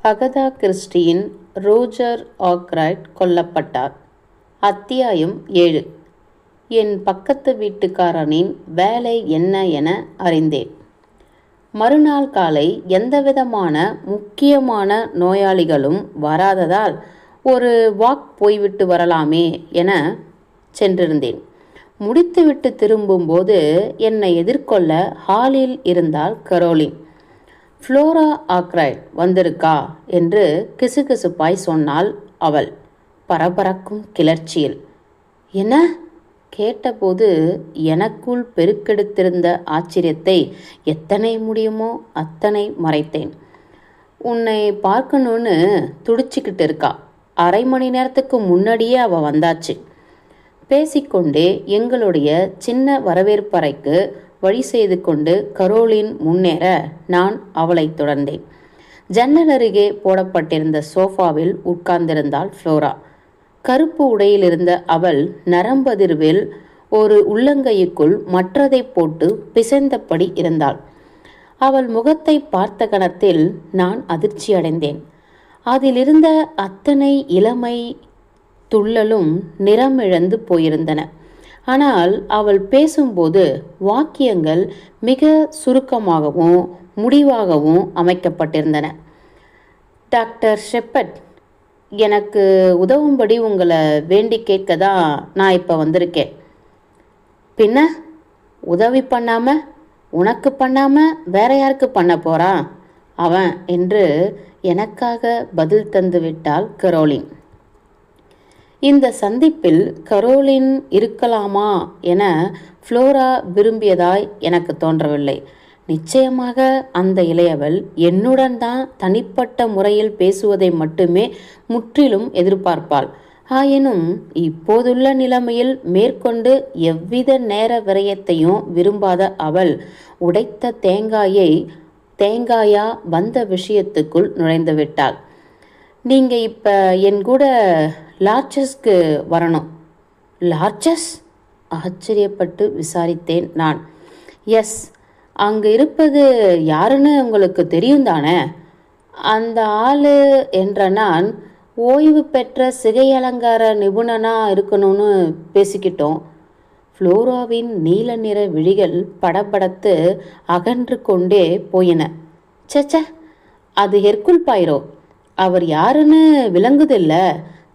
Agatha கிறிஸ்டியின் Roger ஆக்ரைட் கொல்லப்பட்டார். அத்தியாயம் 7. என் பக்கத்து வீட்டுக்காரனின் வேலை என்ன என அறிந்தேன். மறுநாள் காலை எந்தவிதமான முக்கியமான நோயாளிகளும் வராததால் ஒரு வாக் போய்விட்டு வரலாமே என சென்றிருந்தேன். முடித்துவிட்டு திரும்பும்போது என்னை எதிர்கொள்ள ஹாலில் இருந்தால் கரோலின். ஃப்ளோரா ஆக்ரைட் வந்திருக்கா என்று கிசுகிசுப்பாய் சொன்னாள் அவள் பரபரக்கும் கிளர்ச்சியில். என்ன கேட்டபோது எனக்குள் பெருக்கெடுத்திருந்த ஆச்சரியத்தை எத்தனை முடியுமோ அத்தனை மறைத்தேன். உன்னை பார்க்கணுன்னு துடிச்சிக்கிட்டு இருக்கா. அரை மணி நேரத்துக்கு முன்னாடியே அவள் வந்தாச்சு. பேசிக்கொண்டே எங்களுடைய சின்ன வரவேற்பறைக்கு வழி செய்து கொண்டு கரோலின் முன்னேற நான் அவளை தொடர்ந்தேன். ஜன்னல் அருகே போடப்பட்டிருந்த சோஃபாவில் உட்கார்ந்திருந்தாள் ஃப்ளோரா. கருப்பு உடையில் இருந்த அவள் நரம்பதிர்வில் ஒரு உள்ளங்கைக்குள் மற்றதை போட்டு பிசைந்தபடி இருந்தாள். அவள் முகத்தை பார்த்த கணத்தில் நான் அதிர்ச்சி அடைந்தேன். அதிலிருந்த அத்தனை இளமை துள்ளலும் நிறமிழந்து போயிருந்தன. ஆனால் அவள் பேசும்போது வாக்கியங்கள் மிக சுருக்கமாகவும் முடிவாகவும் அமைக்கப்பட்டிருந்தன. டாக்டர் ஷெப்பர்ட், எனக்கு உதவும்படி உங்களை வேண்டி கேட்க தான் நான் இப்போ வந்திருக்கேன். பின்ன உதவி பண்ணாமல் உனக்கு பண்ணாமல் வேற யாருக்கு பண்ண போகிறான் அவன் என்று எனக்காக பதில் தந்து விட்டாள் கரோலின். இந்த சந்திப்பில் கரோலின் இருக்கலாமா என ஃப்ளோரா விரும்பியதாய் எனக்கு தோன்றவில்லை. நிச்சயமாக அந்த இளையவள் என்னுடன் தான் தனிப்பட்ட முறையில் பேசுவதை மட்டுமே முற்றிலும் எதிர்பார்ப்பாள். ஆயினும் இப்போதுள்ள நிலைமையில் மேற்கொண்டு எவ்வித நேர விரயத்தையும் விரும்பாத அவள் உடைத்த தேங்காயா வந்த விஷயத்துக்குள் நுழைந்து விட்டாள். நீங்கள் இப்போ என் கூட லார்ச்சஸ்க்கு வரணும். லார்ச்சஸ்? ஆச்சரியப்பட்டு விசாரித்தேன் நான். எஸ், அங்கே இருப்பது யாருன்னு உங்களுக்கு தெரியும் தானே? அந்த ஆள் என்ற நான் ஓய்வு பெற்ற சிகை அலங்கார நிபுணனாக இருக்கணும்னு பேசிக்கிட்டோம். ஃப்ளோராவின் நீல நிற விழிகள் படபடத்து அகன்று கொண்டே போயின. சச்ச, அது ஹெர்குல் பாயிரோ. அவர் யாருன்னு விளங்குதில்ல.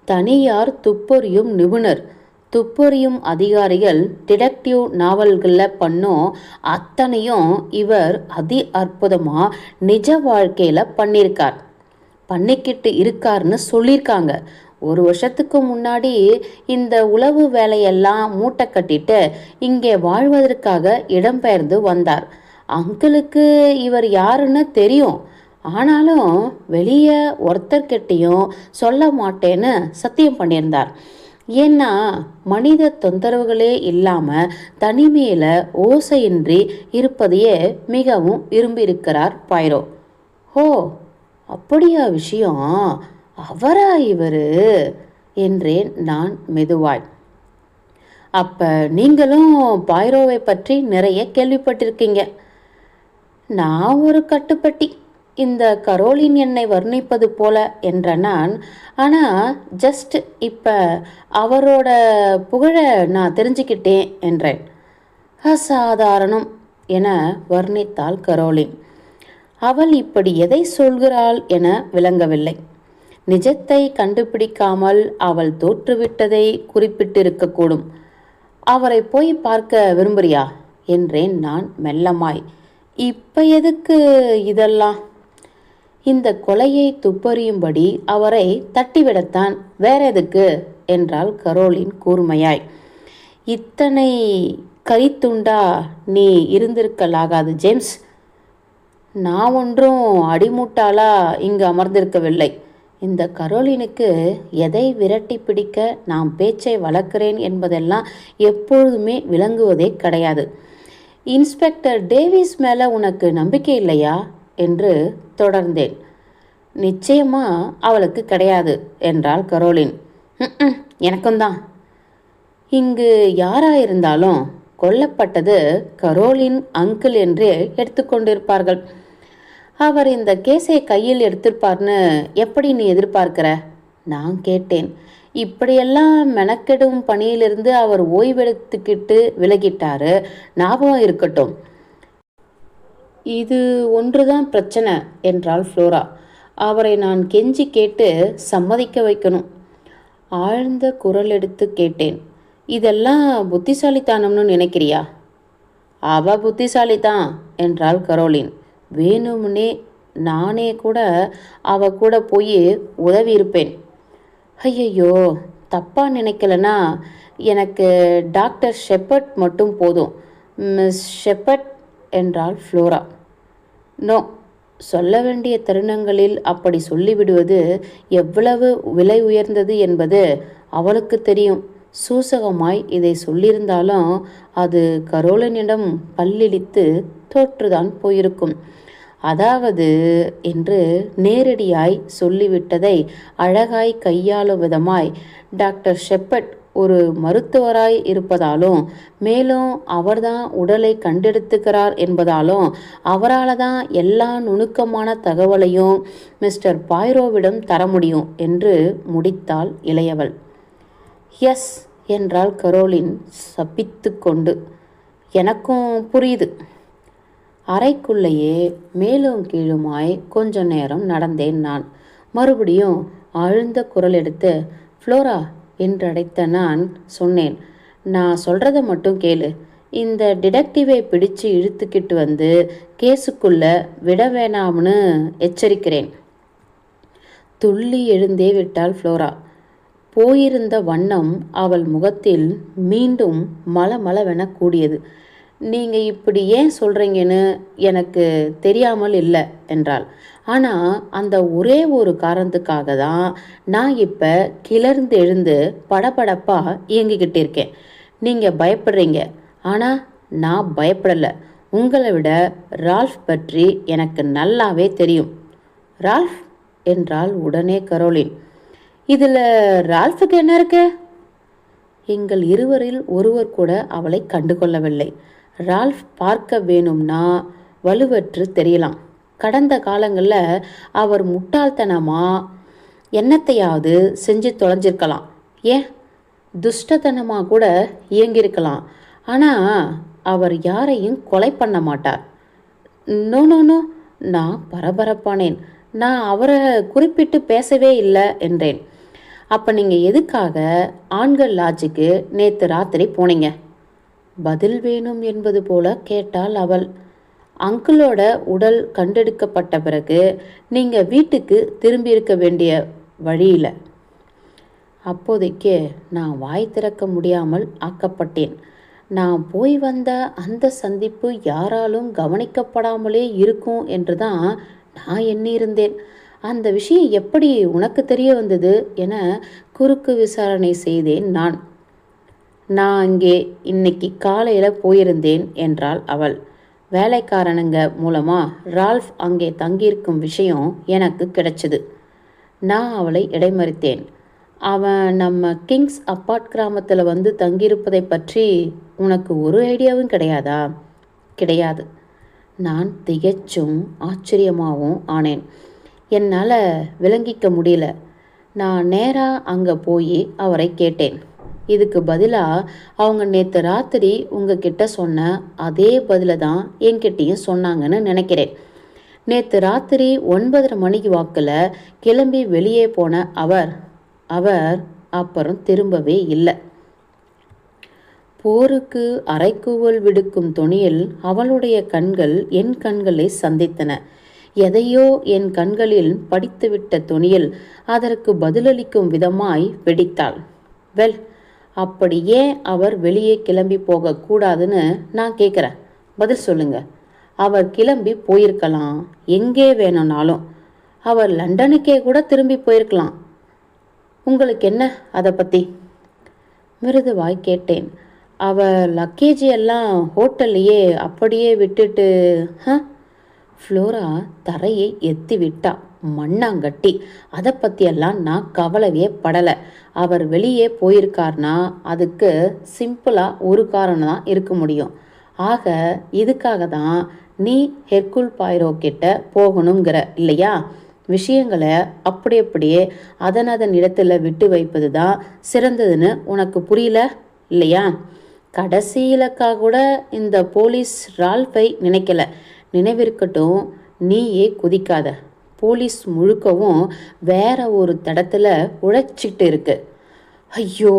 தனியார் துப்பறியும் நிபுணர். துப்பறியும் அதிகாரிகள் டிடெக்டிவ் நாவல்களில் பண்ணும் அத்தனையும் இவர் அதி அற்புதமாக நிஜ வாழ்க்கையில் பண்ணிக்கிட்டு இருக்காருன்னு சொல்லியிருக்காங்க. ஒரு வருஷத்துக்கு முன்னாடி இந்த உளவு வேலையெல்லாம் மூட்டை கட்டிட்டு இங்கே வாழ்வதற்காக இடம்பெயர்ந்து வந்தார். அங்கிளுக்கு இவர் யாருன்னு தெரியும். ஆனாலும் வெளியே ஒருத்தர்கிட்டையும் சொல்ல மாட்டேன்னு சத்தியம் பண்ணியிருந்தார். ஏன்னா மனித தொந்தரவுகளே இல்லாமல் தனிமையில் ஓசையின்றி இருப்பதையே மிகவும் விரும்பியிருக்கிறார் பாயிரோ. ஓ, அப்படியா விஷயம்? அவரா இவர் என்றேன் நான் மெதுவாய். அப்போ நீங்களும் பாயிரோவை பற்றி நிறைய கேள்விப்பட்டிருக்கீங்க. நான் ஒரு கட்டுப்பட்டி. இந்த கரோலின் என்னை வர்ணிப்பது போல என்ற நான், ஆனால் ஜஸ்ட் இப்போ அவரோட புகழை நான் தெரிஞ்சுக்கிட்டேன் என்றேன். அசாதாரணம் என வர்ணித்தாள் கரோலின். அவள் இப்படி எதை சொல்கிறாள் என விளங்கவில்லை. நிஜத்தை கண்டுபிடிக்காமல் அவள் தோற்றுவிட்டதை குறிப்பிட்டிருக்கக்கூடும். அவரை போய் பார்க்க விரும்புறியா என்றேன் நான் மெல்லமாய். இப்போ எதுக்கு இதெல்லாம்? இந்த கொலையை துப்பறியும்படி அவரை தட்டிவிடத்தான், வேற எதுக்கு என்றாள் கரோலின் கூர்மையாய். இத்தனை கரித்துண்டா நீ இருந்திருக்கலாகாது ஜேம்ஸ். நான் ஒன்றும் அடிமுட்டாளா இங்கு அமர்ந்திருக்கவில்லை. இந்த கரோலினுக்கு எதை விரட்டி பிடிக்க நான் பேச்சை வளர்க்கிறேன் என்பதெல்லாம் எப்பொழுதுமே விளங்குவதே கிடையாது. இன்ஸ்பெக்டர் டேவிஸ் மேலே உனக்கு நம்பிக்கை இல்லையா என்று தொடர்ந்தேன். நிச்சயமா அவளுக்கு கிடையாது என்றாள் கரோலின். எனக்கும் தான். இங்கு யாராயிருந்தாலும் கொல்லப்பட்டது கரோலின் அங்கிள் என்றே எடுத்துக்கொண்டிருப்பார்கள். அவர் இந்த கேஸை கையில் எடுத்திருப்பார்னு எப்படி நீ எதிர்பார்க்கிற? நான் கேட்டேன். இப்படியெல்லாம் மெனக்கெடும் பணியிலிருந்து அவர் ஓய்வெடுத்துக்கிட்டு விலகிட்டாரு. ஞாபகம் இருக்கட்டும். இது ஒன்றுதான் பிரச்சனை என்றாள் ஃப்ளோரா. அவரை நான் கெஞ்சி கேட்டு சம்மதிக்க வைக்கணும். ஆழ்ந்த குரல் எடுத்து கேட்டேன். இதெல்லாம் புத்திசாலித்தனம்னு நினைக்கிறியா? அவ புத்திசாலிதான் என்றாள் கரோலின். வேணும்னே நானே கூட அவ கூட போய் உதவி இருப்பேன். ஐயையோ, தப்பா நினைக்கலனா எனக்கு டாக்டர் ஷெப்பர்ட் மட்டும் போதும். மிஸ் ஷெப்பர்ட் என்றாள் ஃப்ளோரா. நோ, சொல்ல வேண்டிய தருணங்களில் அப்படி சொல்லிவிடுவது எவ்வளவு விலை உயர்ந்தது என்பது அவளுக்கு தெரியும். சூசகமாய் இதை சொல்லியிருந்தாலும் அது கரோலினிடம் பல்லிழித்து தோற்றுதான் போயிருக்கும். அதாவது என்று நேரடியாய் சொல்லிவிட்டதை அழகாய் கையாளும் விதமாய் டாக்டர் ஷெப்பர்ட் ஒரு மருத்துவராய் இருப்பதாலும், மேலும் அவர்தான் உடலை கண்டெடுத்துக்கிறார் என்பதாலும் அவரால் தான் எல்லா நுணுக்கமான தகவலையும் மிஸ்டர் பாய்ரோவிடம் தர முடியும் என்று முடித்தாள் இளையவள். எஸ் என்றாள் கரோலின் சபித்து கொண்டு. எனக்கும் புரியுது. அறைக்குள்ளேயே மேலும் கீழுமாய் கொஞ்ச நேரம் நடந்தேன் நான். மறுபடியும் ஆழ்ந்த குரல் எடுத்து ஃப்ளோரா என்றடைத்த நான் சொன்னேன். நான் சொல்கிறத மட்டும் கேளு. இந்த டிடெக்டிவை பிடிச்சு இழுத்துக்கிட்டு வந்து கேஸுக்குள்ள விட வேணாம்னு எச்சரிக்கிறேன். துள்ளி எழுந்தே விட்டாள் ஃப்ளோரா. போயிருந்த வண்ணம் அவள் முகத்தில் மீண்டும் மலமளவென கூடியது. நீங்கள் இப்படி ஏன் சொல்கிறீங்கன்னு எனக்கு தெரியாமல் இல்லை என்றாள். ஆனால் அந்த ஒரே ஒரு காரணத்துக்காக தான் நான் இப்போ கிளர்ந்து எழுந்து படபடப்பாக இயங்கிக்கிட்டு இருக்கேன். நீங்கள் பயப்படுறீங்க, ஆனால் நான் பயப்படலை. உங்களை விட ரால்ஃப் பற்றி எனக்கு நல்லாவே தெரியும். ரால்ஃப் என்றால் உடனே கரோலின். இதில் ரால்ஃபுக்கு என்ன இருக்கு? எங்கள் இருவரில் ஒருவர் கூட அவளை கண்டுகொள்ளவில்லை. ரால்ஃப் பார்க்க வேணும்னா வலுவற்று தெரியலாம். கடந்த காலங்களில் அவர் முட்டாள்தனமாக என்னத்தையாவது செஞ்சு தொலைஞ்சிருக்கலாம். ஏன் துஷ்டத்தனமாக கூட இயங்கியிருக்கலாம். ஆனால் அவர் யாரையும் கொலை பண்ண மாட்டார். நோ நோ நோ, நான் பரபரப்பானேன். நான் அவரை குறிப்பிட்டு பேசவே இல்லை என்றேன். அப்போ நீங்கள் எதுக்காக ஆண்கள் லாட்ஜுக்கு நேற்று ராத்திரி போனீங்க? பதில் வேணும் என்பது போல கேட்டாள் அவள். அங்கிளோட உடல் கண்டெடுக்கப்பட்ட பிறகு நீங்கள் வீட்டுக்கு திரும்பியிருக்க வேண்டிய வழியில். அப்போதைக்கு நான் வாய் திறக்க முடியாமல் ஆக்கப்பட்டேன். நான் போய் வந்த அந்த சந்திப்பு யாராலும் கவனிக்கப்படாமலே இருக்கும் என்று தான் நான் எண்ணியிருந்தேன். அந்த விஷயம் எப்படி உனக்கு தெரிய வந்தது என குறுக்கு விசாரணை செய்தேன் நான். நான் அங்கே இன்னைக்கு காலையில் போயிருந்தேன் என்றாள் அவள். வேலைக்காரனுங்க மூலமாக ரால்ஃப் அங்கே தங்கியிருக்கும் விஷயம் எனக்கு கிடைச்சிது. நான் அவளை இடைமறித்தேன். அவன் நம்ம கிங்ஸ் அப்பார்ட் கிராமத்தில் வந்து தங்கியிருப்பதை பற்றி உனக்கு ஒரு ஐடியாவும் கிடையாதா? கிடையாது. நான் திகைச்சும் ஆச்சரியமாகவும் ஆனேன். என்னால் விளங்கிக்க முடியல. நான் நேராக அங்கே போய் அவரை கேட்டேன். இதுக்கு பதிலாக அவங்க நேற்று ராத்திரி உங்ககிட்ட சொன்ன அதே பதிலை தான் என்கிட்டையும் சொன்னாங்கன்னு நினைக்கிறேன். நேற்று ராத்திரி 9:30 மணிக்கு வாக்கில் கிளம்பி வெளியே போன அவர் அப்புறம் திரும்பவே இல்லை. போருக்கு அரைக்கூவல் விடுக்கும் தொனியில் அவளுடைய கண்கள் என் கண்களை சந்தித்தன. எதையோ என் கண்களில் படித்துவிட்ட தொனியில் அதற்கு பதிலளிக்கும் விதமாய் வெடித்தாள். வெல், அப்படி ஏன் அவர் வெளியே கிளம்பி போகக்கூடாதுன்னு நான் கேட்குறேன். பதில் சொல்லுங்க. அவர் கிளம்பி போயிருக்கலாம், எங்கே வேணும்னாலும். அவர் லண்டனுக்கே கூட திரும்பி போயிருக்கலாம். உங்களுக்கு என்ன அதை பற்றி? மிருதுவாய் கேட்டேன். அவர் லக்கேஜ் எல்லாம் ஹோட்டல்லையே அப்படியே விட்டுட்டு ஃப்ளோரா தரையை எத்தி விட்டா. மண்ணாங்கட்டி. அதை பற்றியெல்லாம் நான் கவலையே படலை. அவர் வெளியே போயிருக்கார்னா அதுக்கு சிம்பிளாக ஒரு காரணம் தான் இருக்க முடியும். ஆக இதுக்காக தான் நீ ஹெர்குல் பாய்ரோ கிட்ட போகணுங்கிற இல்லையா? விஷயங்களை அப்படியே அதன் இடத்துல விட்டு வைப்பது தான் சிறந்ததுன்னு உனக்கு புரியல இல்லையா? கடைசி இலக்கா கூட இந்த போலீஸ் ரால்ஃபை நினைக்கல. நினைவிருக்கட்டும், நீயே குதிக்காத. போலீஸ் முழுக்கவும் வேற ஒரு தடத்துல உழைச்சிட்டு இருக்கு. ஐயோ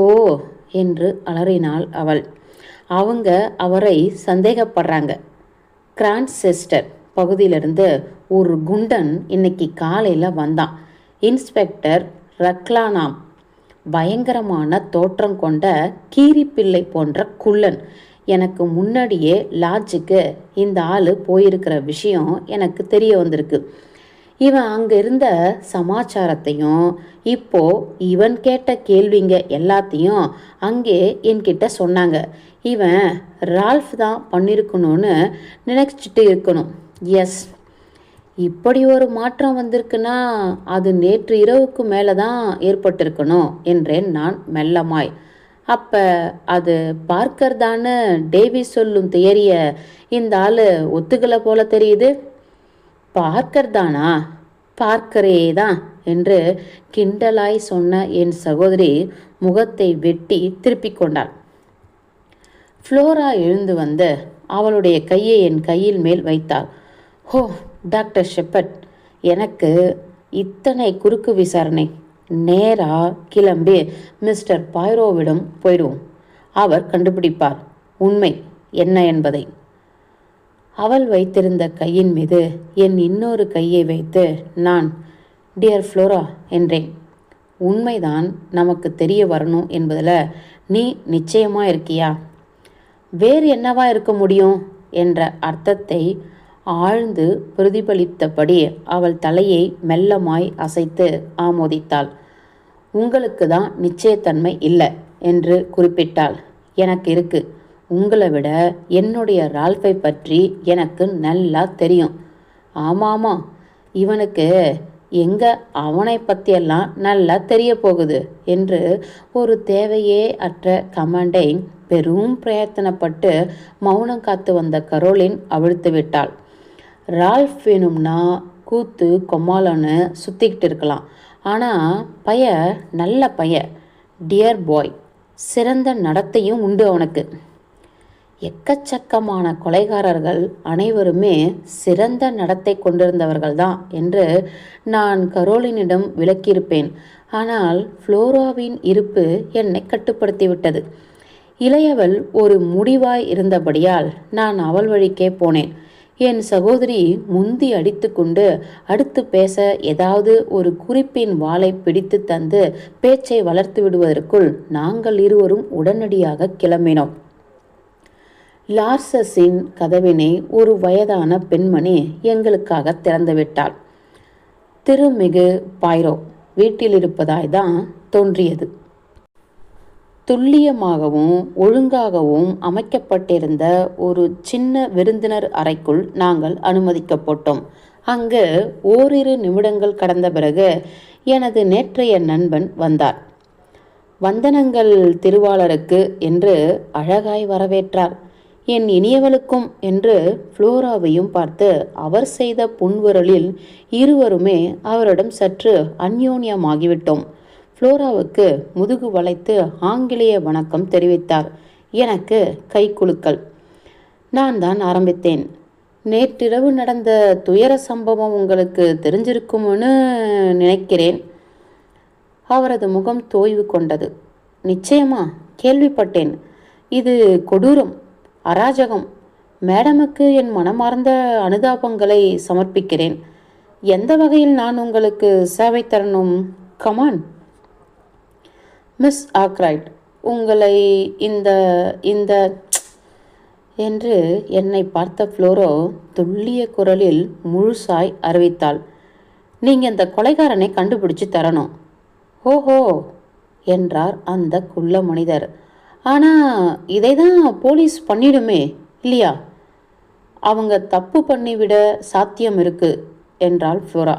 என்று அலறினாள் அவள். அவங்க அவரை சந்தேகப்படுறாங்க. கிரான்செஸ்டர் பகுதியிலிருந்து ஒரு குண்டன் இன்னைக்கு காலையில் வந்தான். இன்ஸ்பெக்டர் ரக்லானாம். பயங்கரமான தோற்றம் கொண்ட கீரிப்பிள்ளை போன்ற குள்ளன். எனக்கு முன்னாடியே லாட்ஜுக்கு இந்த ஆள் போயிருக்கிற விஷயம் எனக்கு தெரிய வந்திருக்கு. இவன் அங்கே இருந்த சமாச்சாரத்தையும் இப்போ இவன் கேட்ட கேள்விங்க எல்லாத்தையும் அங்கே என்கிட்ட சொன்னாங்க. இவன் ரால்ஃப் தான் பண்ணியிருக்கணும்னு நினைச்சிட்டு இருக்கணும். எஸ், இப்படி ஒரு மாற்றம் வந்திருக்குன்னா அது நேற்று இரவுக்கு மேலே தான் ஏற்பட்டிருக்கணும் என்றேன் நான் மெல்லமாய். அப்போ அது பார்க்கர் தான்னு டேவி சொல்லும் தியரிய இந்த ஆள் ஒத்துக்கலை போல தெரியுது. பார்க்கர் தானா? பார்க்கரே தான் என்று கிண்டலாய் சொன்ன என் சகோதரி முகத்தை வெட்டி திருப்பிக் கொண்டாள். ஃப்ளோரா எழுந்து வந்து அவளுடைய கையை என் கையில் மேல் வைத்தாள். ஹோ டாக்டர் ஷெப்பர்ட், எனக்கு இத்தனை குறுக்கு விசாரணை. நேராக கிளம்பி மிஸ்டர் பாய்ரோவிடம் போயிடுவோம். அவர் கண்டுபிடிப்பார் உண்மை என்ன என்பதை. அவள் வைத்திருந்த கையின் மீது என் இன்னொரு கையை வைத்து நான் டியர் ஃப்ளோரா என்றேன். உண்மைதான் நமக்கு தெரிய வரணும் என்பதில் நீ நிச்சயமாக இருக்கியா? வேறு என்னவா இருக்க முடியும் என்ற அர்த்தத்தை ஆழ்ந்து பிரதிபலித்தபடி அவள் தலையை மெல்லமாய் அசைத்து ஆமோதித்தாள். உங்களுக்கு தான் நிச்சயத்தன்மை இல்லை என்று குறிப்பிட்டாள். எனக்கு இருக்கு. உங்களை விட என்னுடைய ரால்ஃபை பற்றி எனக்கு நல்லா தெரியும். ஆமாமா, இவனுக்கு எங்கே அவனை பற்றியெல்லாம் நல்லா தெரிய போகுது என்று ஒரு தேவையே அற்ற கமாண்டை பெரும் பிரயத்தனப்பட்டு மௌனம் காத்து வந்த கரோலின் அவிழ்த்து விட்டாள். ரால்ஃப் வேணும்னா கூத்து கொம்மாலன்னு சுற்றிக்கிட்டு இருக்கலாம். ஆனால் நல்ல டியர் பாய், சிறந்த நடத்தையும் உண்டு அவனுக்கு. எக்கச்சக்கமான கொலைகாரர்கள் அனைவருமே சிறந்த நடத்தை கொண்டிருந்தவர்கள்தான் என்று நான் கரோலினிடம் விளக்கியிருப்பேன். ஆனால் ஃப்ளோராவின் இருப்பு என்னை கட்டுப்படுத்திவிட்டது. இளையவள் ஒரு முடிவாய் இருந்தபடியால் நான் அவள் வழிக்கே போனேன். என் சகோதரி முந்தி அடித்து கொண்டு அடுத்து பேச ஏதாவது ஒரு குறிப்பின் வாளை பிடித்து தந்து பேச்சை வளர்த்து விடுவதற்குள் நாங்கள் இருவரும் உடனடியாக கிளம்பினோம். லார்சஸின் கதவினை ஒரு வயதான பெண்மணி எங்களுக்காக திறந்துவிட்டாள். திருமிகு பாய்ரோ வீட்டில் இருப்பதாய்தான் தோன்றியது. துல்லியமாகவும் ஒழுங்காகவும் அமைக்கப்பட்டிருந்த ஒரு சின்ன விருந்தினர் அறைக்குள் நாங்கள் அனுமதிக்கப்பட்டோம். அங்கு ஓரிரு நிமிடங்கள் கடந்த பிறகு எனது நேற்றைய நண்பன் வந்தார். வந்தனங்கள் திருவாளருக்கு என்று அழகாய் வரவேற்றார். என் இனியவளுக்கும் என்று ஃப்ளோராவையும் பார்த்து அவர் செய்த புன்விரலில் இருவருமே அவரிடம் சற்று அந்யோன்யமாகிவிட்டோம். ஃப்ளோராவுக்கு முதுகு வளைத்து ஆங்கிலேய வணக்கம் தெரிவித்தார். எனக்கு கை குலுக்கல். நான் தான் ஆரம்பித்தேன். நேற்றிரவு நடந்த துயர சம்பவம் உங்களுக்கு தெரிஞ்சிருக்கும்னு நினைக்கிறேன். அவரது முகம் தோய்வு கொண்டது. நிச்சயமா கேள்விப்பட்டேன். இது கொடூரம், அராஜகம். மேடமுக்கு என் மனமார்ந்த அனுதாபங்களை சமர்ப்பிக்கிறேன். எந்த வகையில் நான் உங்களுக்கு சேவை தரணும்? கமான். மிஸ் ஆக்ரைட், உங்களை இந்த இந்த என்று என்னை பார்த்த ஃப்ளோரோ துல்லிய குரலில் முழுசாய் அறிவித்தாள். நீங்கள் இந்த கொலைகாரனை கண்டுபிடிச்சு தரணும். ஓஹோ என்றார் அந்த குள்ள மனிதர். ஆனால் இதை தான் போலீஸ் பண்ணிடுமே இல்லையா? அவங்க தப்பு பண்ணிவிட சாத்தியம் இருக்கு என்றாள் ஃப்ளோரா.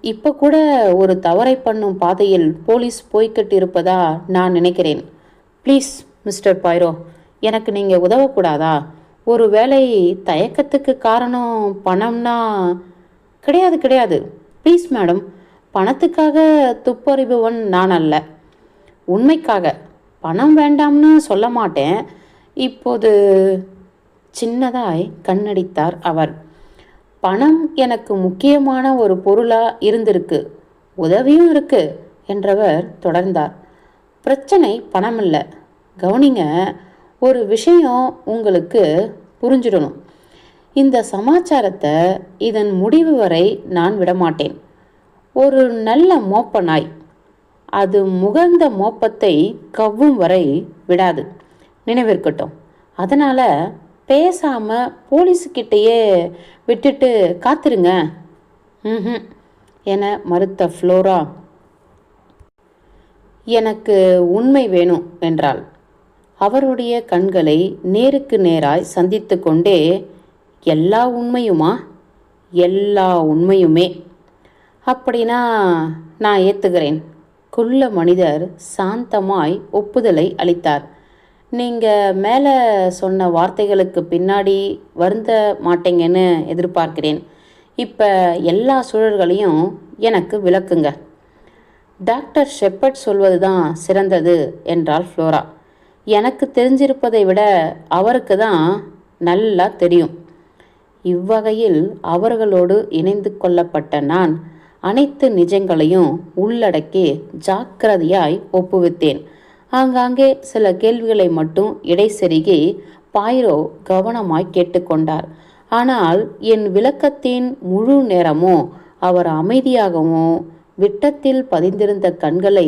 இப்போ கூட ஒரு தவறை பண்ணும் பாதையில் போலீஸ் போய்கிட்டு இருப்பதா நான் நினைக்கிறேன். ப்ளீஸ் மிஸ்டர் பாய்ரோ, எனக்கு நீங்கள் உதவக்கூடாதா? ஒருவேளை தயக்கத்துக்கு காரணம் பணம்னா? கிடையாது கிடையாது, ப்ளீஸ் மேடம், பணத்துக்காக துப்பறிபவன் நான் அல்ல. உண்மைக்காக. பணம் வேண்டாம்னு சொல்ல மாட்டேன். இப்போது சின்னதாய் கண்ணடித்தார் அவர். பணம் எனக்கு முக்கியமான ஒரு பொருளாக இருந்திருக்கு, உதவியும் இருக்கு என்றவர் தொடர்ந்தார். பிரச்சனை பணம் இல்லை. கவனிங்க, ஒரு விஷயம் உங்களுக்கு புரிஞ்சிடணும். இந்த சமாச்சாரத்தை இதன் முடிவு வரை நான் விடமாட்டேன். ஒரு நல்ல மோப்ப நாய் அது முகர்ந்த மோப்பத்தை கவ்வும் வரை விடாது, நினைவிருக்கட்டும். அதனால் பேசாமல் போலீஸுக்கிட்டேயே விட்டுட்டு காத்துருங்க. ம் என மறுத்த ஃப்ளோரா, எனக்கு உண்மை வேணும் என்றாள். அவருடைய கண்களை நேருக்கு நேராய் சந்தித்து கொண்டே, எல்லா உண்மையுமா? எல்லா உண்மையுமே. அப்படின்னா நான் ஏற்றுகிறேன். குள்ள மனிதர் சாந்தமாய் ஒப்புதலை அளித்தார். நீங்கள் மேலே சொன்ன வார்த்தைகளுக்கு பின்னாடி வருந்த மாட்டேங்கன்னு எதிர்பார்க்கிறேன். இப்போ எல்லா சூழல்களையும் எனக்கு விளக்குங்க. டாக்டர் ஷெப்பர்ட் சொல்வது தான் சிறந்தது என்றாள் ஃப்ளோரா. எனக்கு தெரிஞ்சிருப்பதை விட அவருக்கு தான் நல்லா தெரியும். இவ்வகையில் அவர்களோடு இணைந்து கொள்ளப்பட்ட நான் அனைத்து நிஜங்களையும் உள்ளடக்கி ஜாக்கிரதையாய் ஒப்புவித்தேன். ஆங்காங்கே சில கேள்விகளை மட்டும் இடைசெருகி பாயிரோ கவனமாய் கேட்டுக்கொண்டார். ஆனால் என் விளக்கத்தின் முழு நேரமும் அவர் அமைதியாகவும் விட்டத்தில் பதிந்திருந்த கண்களை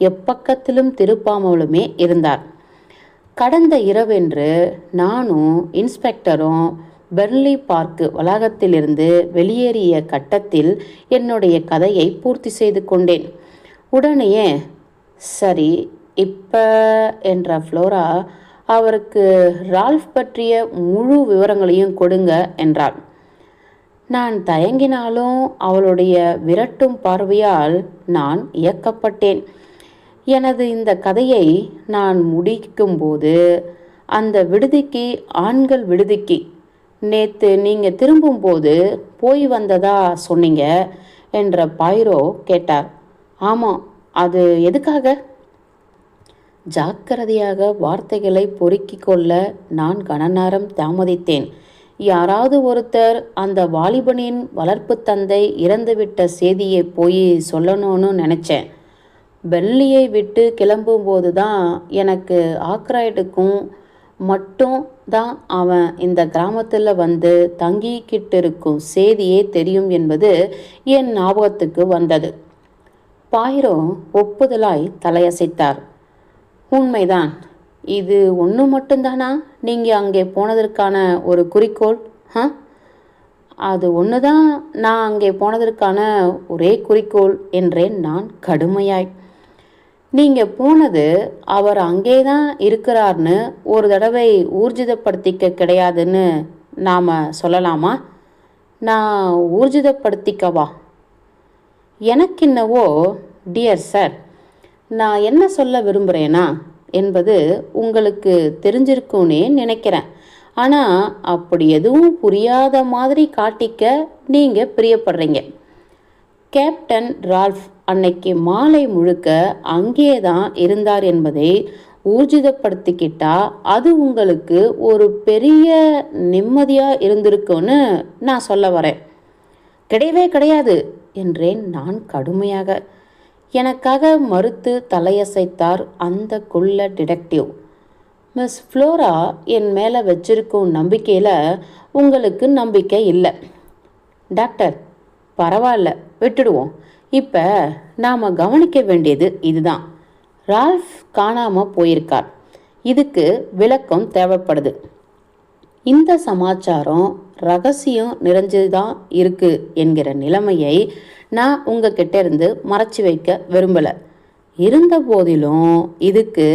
எப்பக்கத்திலும் திருப்பாமலுமே இருந்தார். கடந்த இரவென்று நானும் இன்ஸ்பெக்டரும் பெர்ன்லி பார்க்கு வளாகத்திலிருந்து வெளியேறிய கட்டத்தில் என்னுடைய கதையை பூர்த்தி செய்து கொண்டேன். உடனேயே சரி இப்ப என்ற ஃப்ளோரா அவருக்கு ரால்ஃப் பற்றிய முழு விவரங்களையும் கொடுங்க என்றாள். நான் தயங்கினாலும் அவளுடைய விரட்டும் பார்வையால் நான் இயக்கப்பட்டேன். எனது இந்த கதையை நான் முடிக்கும்போது அந்த விடுதிக்கு, ஆண்கள் விடுதிக்கு நேற்று நீங்கள் திரும்பும்போது போய் வந்ததா சொன்னீங்க என்ற பாயிரோ கேட்டார். ஆமாம், அது எதுக்காக? ஜாக்கிரதையாக வார்த்தைகளை பொறுக்கிக் கொள்ள நான் கனநேரம் தாமதித்தேன். யாராவது ஒருத்தர் அந்த வாலிபனின் வளர்ப்பு தந்தை இறந்துவிட்ட செய்தியை போய் சொல்லணும்னு நினச்சேன். பெர்ன்லியை விட்டு கிளம்பும்போது தான் எனக்கு ஆக்ராய்டுக்கும் மட்டும் தான் அவன் இந்த கிராமத்தில் வந்து தங்கிக்கிட்டு இருக்கும் செய்தியே தெரியும் என்பது என் ஞாபகத்துக்கு வந்தது. பாயிரோ ஒப்புதலாய் தலையசைத்தார். உண்மைதான். இது ஒன்று மட்டும்தானா நீங்கள் அங்கே போனதற்கான ஒரு குறிக்கோள்? அது ஒன்று தான் நான் அங்கே போனதற்கான ஒரே குறிக்கோள் என்றேன் நான் கடுமையாய். நீங்கள் போனது அவர் அங்கே தான் இருக்கிறார்னு ஒரு தடவை ஊர்ஜிதப்படுத்திக்க கிடையாதுன்னு நாம் சொல்லலாமா? நான் ஊர்ஜிதப்படுத்திக்கவா? எனக்கென்னவோ டியர் சார், நான் என்ன சொல்ல விரும்புகிறேனா என்பது உங்களுக்கு தெரிஞ்சிருக்கும்னே நினைக்கிறேன். ஆனால் அப்படி எதுவும் புரியாத மாதிரி காட்டிக்க நீங்கள் பிரியப்படுறீங்க. கேப்டன் ரால்ஃப் அன்னைக்கு மாலை முழுக்க அங்கே தான் இருந்தார் என்பதை ஊர்ஜிதப்படுத்திக்கிட்டா அது உங்களுக்கு ஒரு பெரிய நிம்மதியாக இருந்திருக்குன்னு நான் சொல்ல வரேன். கிடையவே கிடையாது என்றேன் நான் கடுமையாக. எனக்காக மறுத்து தலையசைத்தார் அந்த குள்ள டிடெக்டிவ். மிஸ் ஃப்ளோரா என் மேலே வச்சிருக்கும் நம்பிக்கையில் உங்களுக்கு நம்பிக்கை இல்லை. டாக்டர், பரவாயில்ல, விட்டுடுவோம். இப்போ நாம் கவனிக்க வேண்டியது இதுதான். ரால்ஃப் காணாமல் போயிருக்கார். இதுக்கு விளக்கம் தேவைப்படுது. இந்த சமாச்சாரம் ரகசியம் நிறைஞ்சுதான் இருக்கு என்கிற நிலைமையை நான் உங்ககிட்ட இருந்து மறைச்சி வைக்க விரும்பலை. இருந்த போதிலும் இதுக்கு